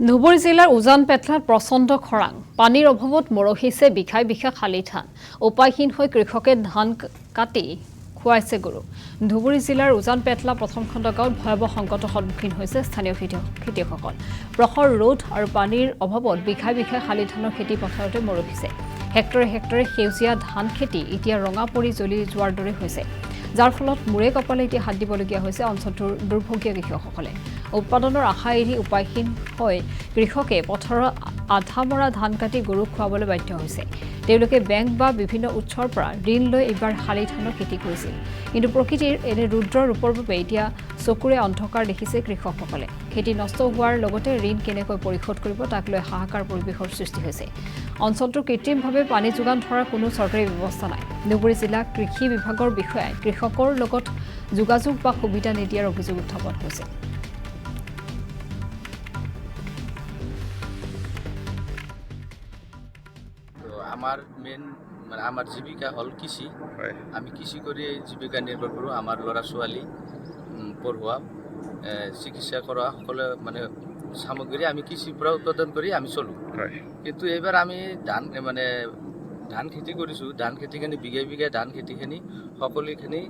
ধুবুৰী জিলাৰ উজান পেটলাত প্ৰচণ্ড খৰাং পানীৰ অভাৱত মৰহিছে বিখাই বিখা খালি ধান উপায়হীন হৈ কৃষকে ধান কাটি খুৱাইছে গৰু ধুবুৰী জিলাৰ উজান পেটলা প্ৰথম খণ্ড গাঁৱত ভয়াৱহ সংকটৰ সন্মুখীন হৈছে স্থানীয় খেতিয়কসকল প্ৰখৰ ৰ'দ আৰু পানীৰ অভাৱত বিখাই বিখাই খালি ধানৰ খেতি পথাৰতে মৰহিছে হেক্টৰে হেক্টৰে সেউজীয়া ধান খেতি এতিয়া ৰঙা পৰি জ্বলি যোৱাৰ দৰে হৈছে যাৰ ফলত মূৰে কপালে এতিয়া হাত দিবলগীয়া হৈছে অঞ্চলটোৰ দুৰ্ভগীয়া কৃষকসকলে উৎপাদনৰ আশা এৰি উপায়হীন হৈ কৃষকে পথাৰৰ আধা মৰা ধান কাটি গৰুক খুৱাবলৈ বাধ্য হৈছে তেওঁলোকে বেংক বা বিভিন্ন উৎসৰ পৰা ঋণ লৈ এইবাৰ শালি ধানৰ খেতি কৰিছিল কিন্তু প্ৰকৃতিৰ এনে ৰুদ্ৰ ৰূপৰ বাবে এতিয়া চকুৰে অন্ধকাৰ দেখিছে কৃষকসকলে খেতি নষ্ট হোৱাৰ লগতে ঋণ কেনেকৈ পৰিশোধ কৰিব তাক লৈ হাহাকাৰ পৰিৱেশৰ সৃষ্টি হৈছে অঞ্চলটোৰ কৃত্ৰিমভাৱে পানী যোগান ধৰাৰ কোনো চৰকাৰী ব্যৱস্থা নাই ধুবুৰী জিলা কৃষি বিভাগৰ বিষয়াই কৃষকৰ লগত যোগাযোগ বা সুবিধা নিদিয়াৰ অভিযোগ উত্থাপন হৈছে আমাৰ মেন মানে আমাৰ জীবিকা হল কৃষি আমি কৃষি কৰে জীবিকা নিৰ্ভৰ কৰো আমাৰ ল'ৰা ছোৱালী পঢ়োৱা চিকিৎসা কৰা সকলে মানে সামগ্ৰী আমি কৃষিৰ পৰা উৎপাদন কৰি আমি চলো কিন্তু এইবাৰ আমি ধান খেতি কৰিছো ধান খেতিখিনি বিঘাই বিঘাই ধান খেতিখিনি সকলোখিনি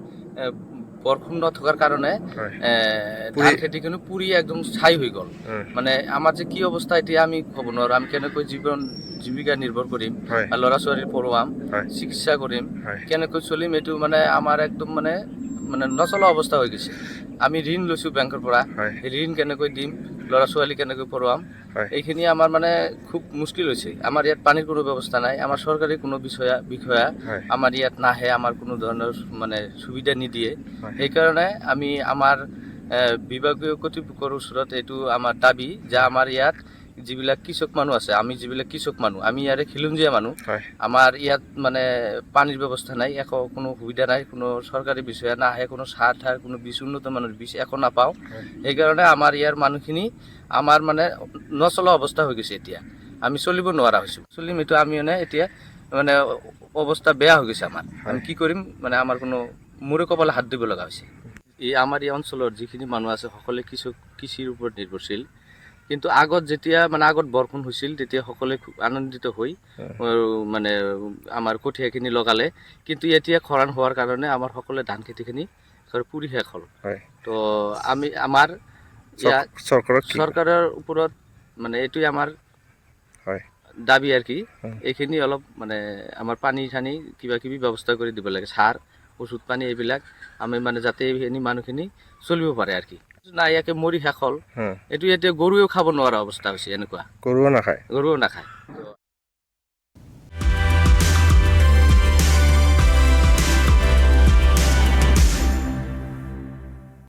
বৰষুণ নথকাৰ কাৰণে ধান খেতিখিনি পুৰি একদম ছাই হৈ গ'ল মানে আমাৰ যে কি অৱস্থা এতিয়া আমি ক'ব নোৱাৰো আমি কেনেকৈ জীৱিকা নিৰ্ভৰ কৰিম ল'ৰা ছোৱালী পঢ়োৱাম চিকিৎসা কৰিম কেনেকৈ চলিম এইটো মানে আমাৰ একদম মানে নচলা অৱস্থা হৈ গৈছে আমি ঋণ লৈছো বেংকৰ পৰা ঋণ কেনেকৈ দিম ল'ৰা ছোৱালী কেনেকৈ পঢ়োৱাম এইখিনি আমাৰ মানে খুব মুস্কিল হৈছে আমাৰ ইয়াত পানীৰ কোনো ব্যৱস্থা নাই আমাৰ চৰকাৰী কোনো বিষয়া আমাৰ ইয়াত নাহে আমাৰ কোনো ধৰণৰ মানে সুবিধা নিদিয়ে সেইকাৰণে আমি আমাৰ বিভাগীয় কৰ্তৃপক্ষৰ ওচৰত এইটো আমাৰ দাবী যে আমাৰ ইয়াত যিবিলাক কৃষক মানুহ আছে আমি যিবিলাক কৃষক মানুহ আমি ইয়াৰে খিলঞ্জীয়া মানুহ আমাৰ ইয়াত মানে পানীৰ ব্যৱস্থা নাই একো কোনো সুবিধা নাই কোনো চৰকাৰী বিষয়া নাহে কোনো সাৰ কোনো বীজ উন্নত মানৰ বীজ একো নাপাওঁ সেইকাৰণে আমাৰ ইয়াৰ মানুহখিনি আমাৰ মানে নচলা অৱস্থা হৈ গৈছে এতিয়া আমি চলিব নোৱাৰা হৈছোঁ চলিম এইটো আমি মানে এতিয়া মানে অৱস্থা বেয়া হৈ গৈছে আমাৰ আমি কি কৰিম মানে আমাৰ কোনো মূৰে কপালে হাত দিব লগা হৈছে এই আমাৰ এই অঞ্চলৰ যিখিনি মানুহ আছে সকলোৱে কৃষিৰ ওপৰত নিৰ্ভৰশীল কিন্তু আগত বৰষুণ হৈছিল তেতিয়া সকলোৱে খুব আনন্দিত হৈ মানে আমাৰ কঠীয়াখিনি লগালে কিন্তু এতিয়া খৰাং হোৱাৰ কাৰণে আমাৰ সকলোৱে ধান খেতিখিনি পুৰি শেষ হ'ল তো আমি আমাৰ চৰকাৰৰ ওপৰত মানে এইটোৱে আমাৰ দাবী আৰু কি এইখিনি অলপ মানে আমাৰ পানী চানী কিবা কিবি ব্যৱস্থা কৰি দিব লাগে সাৰ ওষুধ পানী এইবিলাক আমি মানে যাতে এইখিনি মানুহখিনি চলিব পাৰে আৰু কি না ইয়াকে মৰি শেষ হ'ল এইটো এতিয়া গৰুৱেও খাব নোৱাৰা অৱস্থা হৈছে এনেকুৱা গৰুৱেও নাখায়